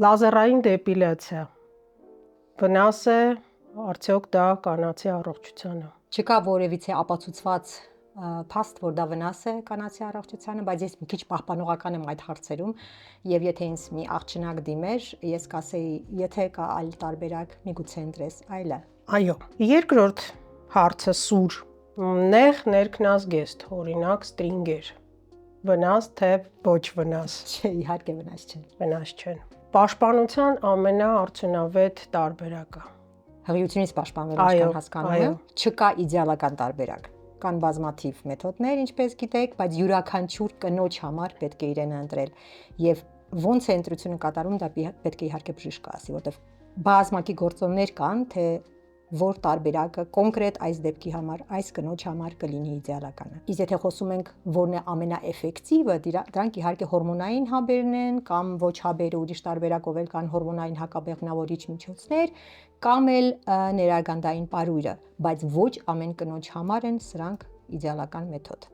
Լազերային դեպիլյացիա։ Վնաս է, արդյոք դա կանացի առողջությանը։ Չկա որևիցե ապացուցված փաստ, որ դա վնաս է կանացի առողջությանը, բայց ես մի քիչ պահպանողական եմ այդ հարցերում, եւ եթե ինձ մի աղջնակ դիմեր, ես կասեի, եթե կա այլ տարբերակ, միգուցե ընտրես այլը։ Այո։ Երկրորդ հարցը սուր, նեղ ներքնազգեստ, օրինակ ստրինգեր։ Վնաս թե ոչ վնաս։ Չէ, իհարկե վնաս չեն։ Վնաս չեն։ Պաշտպանության ամենաարդյունավետ տարբերակը։ Հղիությունից պաշտպանվելու ինչքան հասկանում եմ, չկա իդեալական տարբերակ։ Կան բազմաթիվ մեթոդներ, ինչպես գիտեք, բայց յուրաքանչյուր կնոջ համար պետք է իրենը ընտրել։ Եվ ոնց է ընտրությունը կատարում, դա պետք է իհարկե բժիշկը ասի, որտեղ բազմակի գործոններ կան, թե որ տարբերակը կոնկրետ այս դեպքի համար, այս կնոջ համար կլինի իդեալականը։ Իսկ եթե խոսում ենք որն է ամենաէֆեկտիվը, դրանք իհարկե հորմոնային հաբերն են, կամ ոչ հաբերը ուրիշ տարբերակով էլ կան հորմոնային հակաբեղմնավորիչ միջոցներ, կամ էլ ներարգանդային պարույրը, բայց ոչ ամեն կնոջ համար են սրանք իդեալական մեթոդ։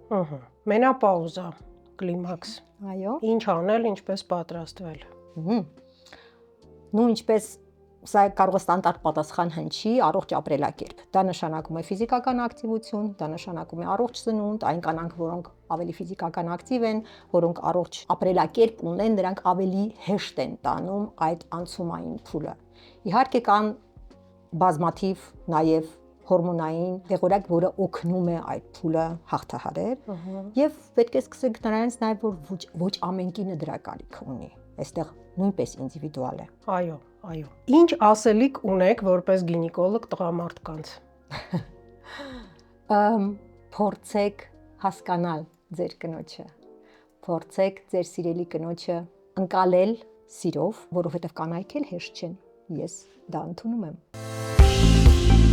Մենոպաուզա, կլիմաքս։ Այո։ Ինչ անել, ինչպես պատրաստվել։ Նու ինչպես սա կարող է ստանդարտ պատասխան հնչի առողջ ապրելակերպ։ Դա նշանակում է ֆիզիկական ակտիվություն, դա նշանակում է առողջ սնունդ, այն կանանք, որոնք ավելի ֆիզիկական ակտիվ են, որոնք առողջ ապրելակերպ ունեն, նրանք ավելի հեշտ են տանում այդ անցումային փուլը։ Իհարկե կան բազմաթիվ նաև հորմոնային դեղորայք, որը օգնում է այդ փուլը հաղթահարել, եւ պետք է սկսենք նրանից նաև որ ոչ ամեն կինը դրա կարիք ունի։ Այստեղ նույնպես ինդիվիդուալ է։ Այո, այո։ Ինչ ասելիք ունեք որպես գինեկոլոգ տղամարդկանց։ Փորձեք հասկանալ ձեր կնոջը։ Փորձեք ձեր սիրելի կնոջը ընկալել սիրով, որովհետև կանայք էլ հեշտ չեն։ Ես դա ընդունում եմ։